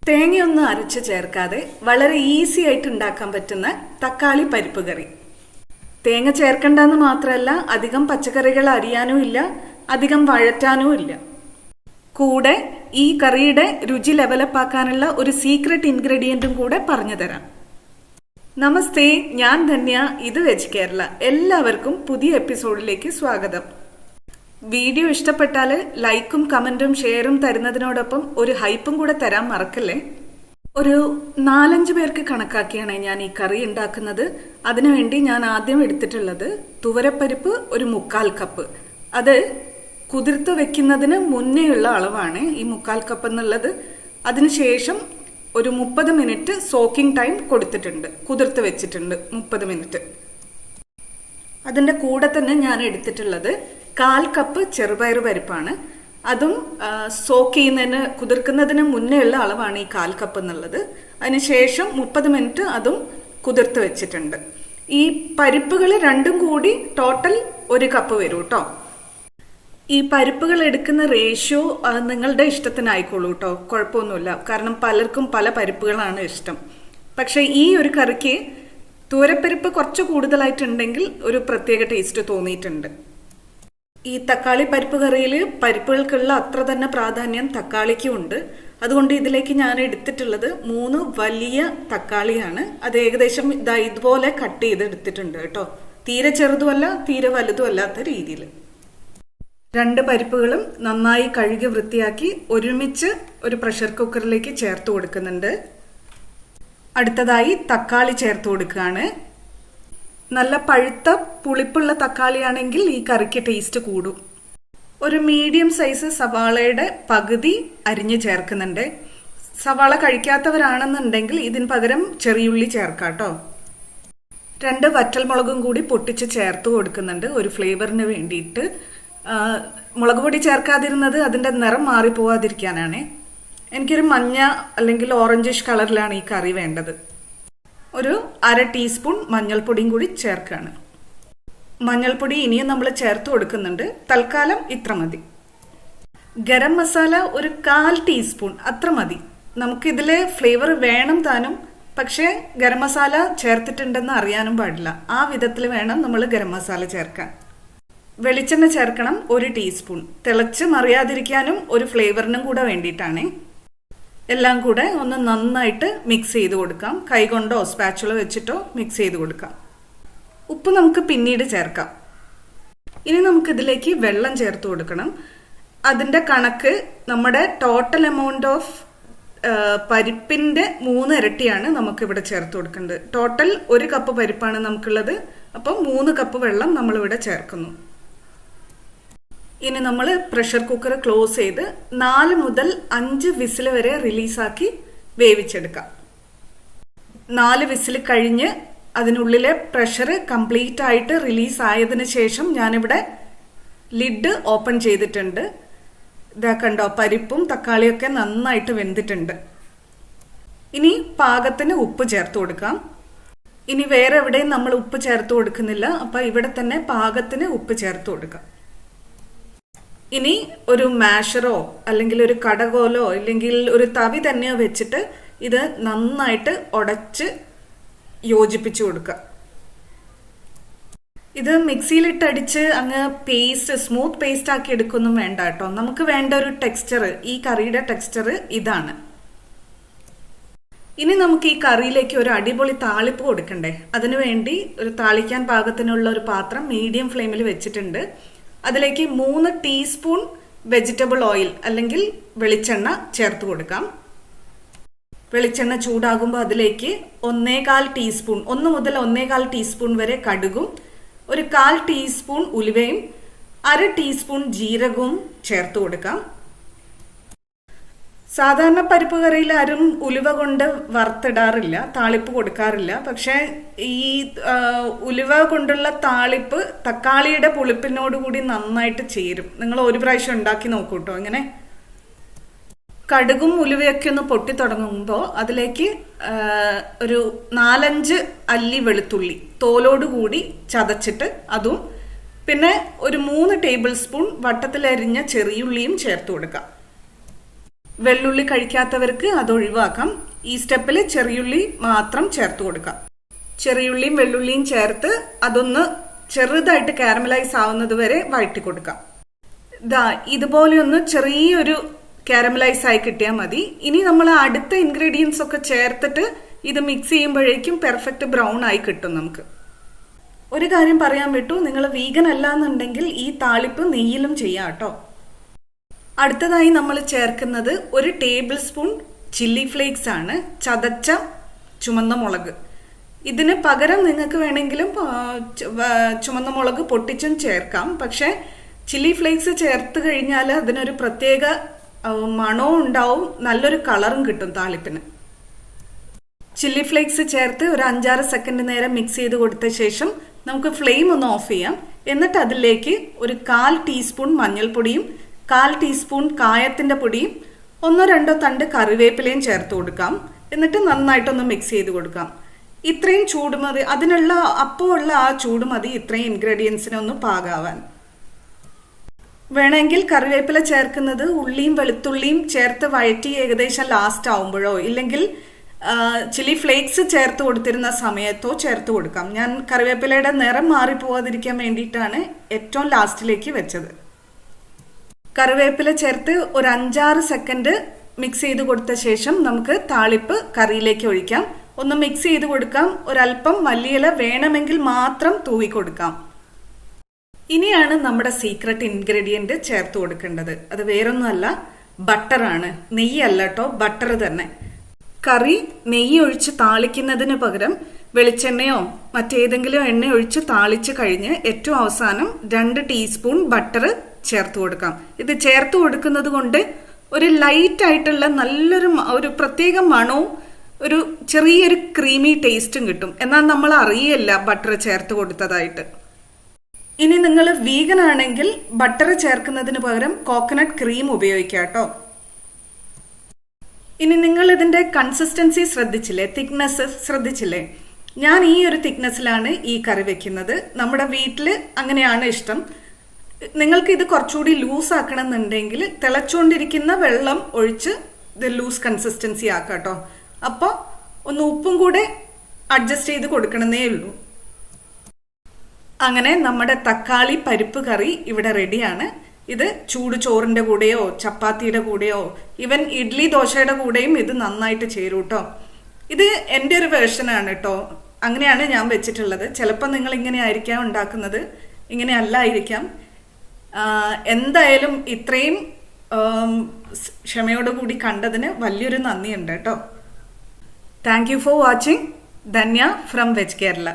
തേങ്ങയൊന്നും അരച്ച് ചേർക്കാതെ വളരെ ഈസി ആയിട്ട് ഉണ്ടാക്കാൻ പറ്റുന്ന തക്കാളി പരിപ്പ് കറി. തേങ്ങ ചേർക്കണ്ടെന്ന് മാത്രമല്ല, അധികം പച്ചക്കറികൾ അരിയാനും ഇല്ല, അധികം വഴറ്റാനും ഇല്ല. കൂടെ ഈ കറിയുടെ രുചി ലെവലപ്പാക്കാനുള്ള ഒരു സീക്രട്ട് ഇൻഗ്രീഡിയൻറ്റും കൂടെ പറഞ്ഞു തരാം. നമസ്തേ, ഞാൻ ധന്യ, ഇത് വെജ് കേരള. എല്ലാവർക്കും പുതിയ എപ്പിസോഡിലേക്ക് സ്വാഗതം. വീഡിയോ ഇഷ്ടപ്പെട്ടാൽ ലൈക്കും കമന്റും ഷെയറും തരുന്നതിനോടൊപ്പം ഒരു ഹൈപ്പും കൂടെ തരാൻ മറക്കല്ലേ. ഒരു 4-5 പേർക്ക് കണക്കാക്കിയാണ് ഞാൻ ഈ കറി ഉണ്ടാക്കുന്നത്. അതിനുവേണ്ടി ഞാൻ ആദ്യം എടുത്തിട്ടുള്ളത് തുവരപ്പരിപ്പ് ഒരു 1/4 കപ്പ്. അത് കുതിർത്ത് വെക്കുന്നതിന് മുന്നേയുള്ള അളവാണ് ഈ 1/4 കപ്പ് എന്നുള്ളത്. അതിനുശേഷം ഒരു 30 മിനിറ്റ് സോക്കിംഗ് ടൈം കൊടുത്തിട്ടുണ്ട്, കുതിർത്ത് വെച്ചിട്ടുണ്ട് 30 മിനിറ്റ്. അതിൻ്റെ കൂടെ തന്നെ ഞാൻ എടുത്തിട്ടുള്ളത് 1/4 കപ്പ് ചെറുപയർ പരിപ്പാണ്. അതും സോക്ക് ചെയ്യുന്നതിന് കുതിർക്കുന്നതിന് മുന്നേ ഉള്ള അളവാണ് ഈ 1/4 കപ്പ് എന്നുള്ളത്. അതിനുശേഷം 30 മിനിറ്റ് അതും കുതിർത്ത് വെച്ചിട്ടുണ്ട്. ഈ പരിപ്പുകൾ രണ്ടും കൂടി ടോട്ടൽ 1 കപ്പ് വരും കേട്ടോ. ഈ പരിപ്പുകൾ എടുക്കുന്ന റേഷ്യോ നിങ്ങളുടെ ഇഷ്ടത്തിനായിക്കോളൂ കേട്ടോ, കുഴപ്പമൊന്നുമില്ല. കാരണം പലർക്കും പല പരിപ്പുകളാണ് ഇഷ്ടം. പക്ഷെ ഈ ഒരു കറിക്ക് തൂരപ്പരിപ്പ് കുറച്ച് കൂടുതലായിട്ടുണ്ടെങ്കിൽ ഒരു പ്രത്യേക ടേസ്റ്റ് തോന്നിയിട്ടുണ്ട്. ഈ തക്കാളി പരിപ്പ് കറിയിൽ പരിപ്പുകൾക്കുള്ള അത്ര തന്നെ പ്രാധാന്യം തക്കാളിക്കും ഉണ്ട്. അതുകൊണ്ട് ഇതിലേക്ക് ഞാൻ എടുത്തിട്ടുള്ളത് 3 വലിയ തക്കാളിയാണ്. അത് ഏകദേശം ഇതുപോലെ കട്ട് ചെയ്ത് എടുത്തിട്ടുണ്ട് കേട്ടോ. തീരെ ചെറുതുമല്ല തീരെ വലുതും അല്ലാത്ത രീതിയിൽ. 2 പരിപ്പുകളും നന്നായി കഴുകി വൃത്തിയാക്കി ഒരുമിച്ച് ഒരു പ്രഷർ കുക്കറിലേക്ക് ചേർത്ത് കൊടുക്കുന്നുണ്ട്. അടുത്തതായി തക്കാളി ചേർത്ത് കൊടുക്കുകയാണ്. നല്ല പഴുത്ത പുളിപ്പുള്ള തക്കാളിയാണെങ്കിൽ ഈ കറിക്ക് ടേസ്റ്റ് കൂടും. ഒരു മീഡിയം സൈസ് സവാളയുടെ പകുതി അരിഞ്ഞ് ചേർക്കുന്നുണ്ട്. സവാള കഴിക്കാത്തവരാണെന്നുണ്ടെങ്കിൽ ഇതിന് പകരം ചെറിയുള്ളി ചേർക്കാം കേട്ടോ. 2 വറ്റൽമുളകും കൂടി പൊട്ടിച്ച് ചേർത്ത് കൊടുക്കുന്നുണ്ട് ഒരു ഫ്ലേവറിന് വേണ്ടിയിട്ട്. മുളക് പൊടി ചേർക്കാതിരുന്നത് അതിൻ്റെ നിറം മാറിപ്പോവാതിരിക്കാനാണ്. എനിക്കൊരു മഞ്ഞ അല്ലെങ്കിൽ ഓറഞ്ചിഷ് കളറിലാണ് ഈ കറി വേണ്ടത്. ഒരു 1/2 ടീസ്പൂൺ മഞ്ഞൾപ്പൊടിയും കൂടി ചേർക്കുകയാണ്. മഞ്ഞൾപ്പൊടി ഇനിയും നമ്മൾ ചേർത്ത് കൊടുക്കുന്നുണ്ട്. തൽക്കാലം ഇത്ര മതി. ഗരം മസാല ഒരു 1/4 ടീസ്പൂൺ അത്ര മതി. നമുക്കിതിൽ ഫ്ലേവർ വേണം താനും, പക്ഷേ ഗരം മസാല ചേർത്തിട്ടുണ്ടെന്ന് അറിയാനും പാടില്ല. ആ വിധത്തിൽ വേണം നമ്മൾ ഗരം മസാല ചേർക്കാൻ. വെളിച്ചെണ്ണ ചേർക്കണം 1 ടീസ്പൂൺ. തിളച്ച് മറിയാതിരിക്കാനും ഒരു ഫ്ലേവറിനും കൂടെ വേണ്ടിയിട്ടാണ്. എല്ലാം കൂടെ ഒന്ന് നന്നായിട്ട് മിക്സ് ചെയ്ത് കൊടുക്കാം. കൈകൊണ്ടോ സ്പാച്ചുല വെച്ചിട്ടോ മിക്സ് ചെയ്ത് കൊടുക്കാം. ഉപ്പ് നമുക്ക് പിന്നീട് ചേർക്കാം. ഇനി നമുക്കിതിലേക്ക് വെള്ളം ചേർത്ത് കൊടുക്കണം. അതിൻ്റെ കണക്ക് നമ്മുടെ ടോട്ടൽ എമൗണ്ട് ഓഫ് പരിപ്പിൻ്റെ 3 ഇരട്ടിയാണ് നമുക്കിവിടെ ചേർത്ത് കൊടുക്കേണ്ടത്. ടോട്ടൽ 1 കപ്പ് പരിപ്പാണ് നമുക്കുള്ളത്. അപ്പം 3 കപ്പ് വെള്ളം നമ്മളിവിടെ ചേർക്കുന്നു. ഇനി നമ്മൾ പ്രഷർ കുക്കർ ക്ലോസ് ചെയ്ത് 4 മുതൽ 5 വിസിൽ വരെ റിലീസാക്കി വേവിച്ചെടുക്കാം. 4 വിസിൽ കഴിഞ്ഞ് അതിനുള്ളിലെ പ്രഷർ കംപ്ലീറ്റ് ആയിട്ട് റിലീസ് ആയതിനു ശേഷം ഞാനിവിടെ ലിഡ് ഓപ്പൺ ചെയ്തിട്ടുണ്ട്. ഇതാ കണ്ടോ, പരിപ്പും തക്കാളിയൊക്കെ നന്നായിട്ട് വെന്തിട്ടുണ്ട്. ഇനി പാകത്തിന് ഉപ്പ് ചേർത്ത് കൊടുക്കാം. ഇനി വേറെ എവിടെയും നമ്മൾ ഉപ്പ് ചേർത്ത് കൊടുക്കുന്നില്ല. അപ്പം ഇവിടെ തന്നെ പാകത്തിന് ഉപ്പ് ചേർത്ത് കൊടുക്കാം. ഇനി ഒരു മാഷറോ അല്ലെങ്കിൽ ഒരു കടകോലോ അല്ലെങ്കിൽ ഒരു തവി തന്നെയോ വെച്ചിട്ട് ഇത് നന്നായിട്ട് ഉടച്ച് യോജിപ്പിച്ചു കൊടുക്കുക. ഇത് മിക്സിയിലിട്ടടിച്ച് അങ്ങ് സ്മൂത്ത് പേസ്റ്റ് ആക്കി എടുക്കൊന്നും വേണ്ട കേട്ടോ. നമുക്ക് വേണ്ട ഒരു ടെക്സ്ചർ, ഈ കറിയുടെ ടെക്സ്ചർ ഇതാണ്. ഇനി നമുക്ക് ഈ കറിയിലേക്ക് ഒരു അടിപൊളി താളിപ്പ് കൊടുക്കണ്ടേ. അതിനുവേണ്ടി ഒരു താളിക്കാൻ പാകത്തിനുള്ള ഒരു പാത്രം മീഡിയം ഫ്ലെയിമിൽ വെച്ചിട്ടുണ്ട്. അതിലേക്ക് 3 ടീസ്പൂൺ വെജിറ്റബിൾ ഓയിൽ അല്ലെങ്കിൽ വെളിച്ചെണ്ണ ചേർത്ത് കൊടുക്കാം. വെളിച്ചെണ്ണ ചൂടാകുമ്പോൾ അതിലേക്ക് 1/4 ടീസ്പൂൺ 1 മുതൽ 1/4 ടീസ്പൂൺ വരെ കടുകും ഒരു 1/4 ടീസ്പൂൺ ഉലുവയും 1/2 ടീസ്പൂൺ ജീരകവും ചേർത്ത് കൊടുക്കാം. സാധാരണ പരിപ്പ് കറിയിൽ ആരും ഉലുവ കൊണ്ട് വറുത്തിടാറില്ല, താളിപ്പ് കൊടുക്കാറില്ല. പക്ഷേ ഈ ഉലുവ കൊണ്ടുള്ള താളിപ്പ് തക്കാളിയുടെ പുളിപ്പിനോടുകൂടി നന്നായിട്ട് ചേരും. നിങ്ങൾ ഒരു പ്രാവശ്യം ഉണ്ടാക്കി നോക്കൂ കേട്ടോ. ഇങ്ങനെ കടുകും ഉലുവയൊക്കെ ഒന്ന് പൊട്ടി തുടങ്ങുമ്പോൾ അതിലേക്ക് ഒരു 4-5 അല്ലി വെളുത്തുള്ളി തോലോടുകൂടി ചതച്ചിട്ട് അതും, പിന്നെ ഒരു 3 ടേബിൾ സ്പൂൺ വട്ടത്തിലരിഞ്ഞ ചെറിയുള്ളിയും ചേർത്ത് കൊടുക്കാം. വെള്ളുള്ളി കഴിക്കാത്തവർക്ക് അത് ഒഴിവാക്കാം. ഈ സ്റ്റെപ്പിൽ ചെറിയുള്ളി മാത്രം ചേർത്ത് കൊടുക്കാം. ചെറിയുള്ളിയും വെള്ളുള്ളിയും ചേർത്ത് അതൊന്ന് ചെറുതായിട്ട് കാരമലൈസ് ആവുന്നത് വരെ വഴറ്റി കൊടുക്കാം. ഇതുപോലെ ഒന്ന് ചെറിയൊരു കാരമലൈസ് ആയി കിട്ടിയാൽ മതി. ഇനി നമ്മൾ അടുത്ത ഇൻഗ്രീഡിയൻസ് ഒക്കെ ചേർത്തിട്ട് ഇത് മിക്സ് ചെയ്യുമ്പോഴേക്കും പെർഫെക്റ്റ് ബ്രൗൺ ആയി കിട്ടും നമുക്ക്. ഒരു കാര്യം പറയാൻ വിട്ടു, നിങ്ങൾ വീഗൻ അല്ല എന്നുണ്ടെങ്കിൽ ഈ താളിപ്പ് നെയ്യിലും ചെയ്യാം കേട്ടോ. അടുത്തതായി നമ്മൾ ചേർക്കുന്നത് 1 ടേബിൾ സ്പൂൺ ചില്ലി ഫ്ലേക്സ് ആണ്, ചതച്ച ചുമന്ന മുളക്. ഇതിന് പകരം നിങ്ങൾക്ക് വേണമെങ്കിലും ചുമന്ന മുളക് പൊട്ടിച്ചും ചേർക്കാം. പക്ഷെ ചില്ലി ഫ്ലേക്സ് ചേർത്ത് കഴിഞ്ഞാൽ അതിനൊരു പ്രത്യേക മണവും ഉണ്ടാവും, നല്ലൊരു കളറും കിട്ടും താളിപ്പിന്. ചില്ലി ഫ്ലേക്സ് ചേർത്ത് ഒരു 5-6 സെക്കൻഡ് നേരം മിക്സ് ചെയ്ത് കൊടുത്ത ശേഷം നമുക്ക് ഫ്ലെയിം ഒന്ന് ഓഫ് ചെയ്യാം. എന്നിട്ട് അതിലേക്ക് ഒരു 1/4 ടീസ്പൂൺ മഞ്ഞൾപ്പൊടിയും 1/4 ടീസ്പൂൺ കായത്തിന്റെ പൊടിയും 1-2 തണ്ട് കറിവേപ്പിലയും ചേർത്ത് കൊടുക്കാം. എന്നിട്ട് നന്നായിട്ടൊന്ന് മിക്സ് ചെയ്ത് കൊടുക്കാം. ഇത്രയും ചൂട് മതി, അതിനുള്ള അപ്പമുള്ള ആ ചൂട് മതി ഇത്രയും ഇൻഗ്രീഡിയൻസിനെ ഒന്ന് പാകാവാൻ. വേണമെങ്കിൽ കറിവേപ്പില ചേർക്കുന്നത് ഉള്ളിയും വെളുത്തുള്ളിയും ചേർത്ത് വഴറ്റി ഏകദേശം ലാസ്റ്റ് ആവുമ്പോഴോ ഇല്ലെങ്കിൽ ചില്ലി ഫ്ലേക്സ് ചേർത്ത് കൊടുത്തിരുന്ന സമയത്തോ ചേർത്ത് കൊടുക്കാം. ഞാൻ കറിവേപ്പിലയുടെ നിറം മാറിപ്പോവാതിരിക്കാൻ വേണ്ടിയിട്ടാണ് ഏറ്റവും ലാസ്റ്റിലേക്ക് വെച്ചത്. കറിവേപ്പില ചേർത്ത് ഒരു 5-6 സെക്കൻഡ് മിക്സ് ചെയ്ത് കൊടുത്ത ശേഷം നമുക്ക് താളിപ്പ് കറിയിലേക്ക് ഒഴിക്കാം. ഒന്ന് മിക്സ് ചെയ്ത് കൊടുക്കാം. ഒരല്പം മല്ലിയില വേണമെങ്കിൽ മാത്രം തൂവി കൊടുക്കാം. ഇനിയാണ് നമ്മുടെ സീക്രട്ട് ഇൻഗ്രീഡിയന്റ് ചേർത്ത് കൊടുക്കേണ്ടത്. അത് വേറൊന്നുമല്ല, ബട്ടറാണ്. നെയ്യല്ല കേട്ടോ, ബട്ടർ തന്നെ. കറി നെയ്യ് ഒഴിച്ച് താളിക്കുന്നതിന് പകരം വെളിച്ചെണ്ണയോ മറ്റേതെങ്കിലും എണ്ണ ഒഴിച്ച് താളിച്ച് കഴിഞ്ഞ് ഏറ്റവും അവസാനം 2 ടീസ്പൂൺ ബട്ടർ ചേർത്ത് കൊടുക്കാം. ഇത് ചേർത്ത് കൊടുക്കുന്നത് കൊണ്ട് ഒരു ലൈറ്റ് ആയിട്ടുള്ള ഒരു പ്രത്യേക മണവും ഒരു ചെറിയൊരു ക്രീമി ടേസ്റ്റും കിട്ടും. എന്നാൽ നമ്മൾ അറിയില്ല ബട്ടർ ചേർത്ത് കൊടുത്തതായിട്ട്. ഇനി നിങ്ങൾ വീഗൻ ആണെങ്കിൽ ബട്ടർ ചേർക്കുന്നതിന് പകരം കോക്കനട്ട് ക്രീം ഉപയോഗിക്കാം കേട്ടോ. ഇനി നിങ്ങൾ ഇതിന്റെ കൺസിസ്റ്റൻസി ശ്രദ്ധിച്ചില്ലേ, തിക്നെസ് ശ്രദ്ധിച്ചില്ലേ? ഞാൻ ഈ ഒരു തിക്നെസ്സിലാണ് ഈ കറി വെക്കുന്നത്. നമ്മുടെ വീട്ടിൽ അങ്ങനെയാണ് ഇഷ്ടം. നിങ്ങൾക്ക് ഇത് കുറച്ചുകൂടി ലൂസ് ആക്കണം എന്നുണ്ടെങ്കിൽ തിളച്ചുകൊണ്ടിരിക്കുന്ന വെള്ളം ഒഴിച്ച് ഇത് ലൂസ് കൺസിസ്റ്റൻസി ആക്കാം കേട്ടോ. അപ്പോൾ ഒന്ന് ഉപ്പും കൂടെ അഡ്ജസ്റ്റ് ചെയ്ത് കൊടുക്കണമെന്നേ ഉള്ളൂ. അങ്ങനെ നമ്മുടെ തക്കാളി പരിപ്പ് കറി ഇവിടെ റെഡിയാണ്. ഇത് ചൂട് ചോറിന്റെ കൂടെയോ ചപ്പാത്തിയുടെ കൂടെയോ ഈവൻ ഇഡ്ലി ദോശയുടെ കൂടെയും ഇത് നന്നായിട്ട് ചേരും കേട്ടോ. ഇത് എൻ്റെ ഒരു വേർഷനാണ് കേട്ടോ, അങ്ങനെയാണ് ഞാൻ വെച്ചിട്ടുള്ളത്. ചിലപ്പോൾ നിങ്ങൾ ഇങ്ങനെ ആയിരിക്കാം ഉണ്ടാക്കുന്നത്, ഇങ്ങനെ അല്ലായിരിക്കാം. എന്തായാലും ഇത്രയും ക്ഷമയോടുകൂടി കണ്ടതിന് വലിയൊരു നന്ദിയുണ്ട് കേട്ടോ. Thank you for watching. Dhanya from veg Kerala.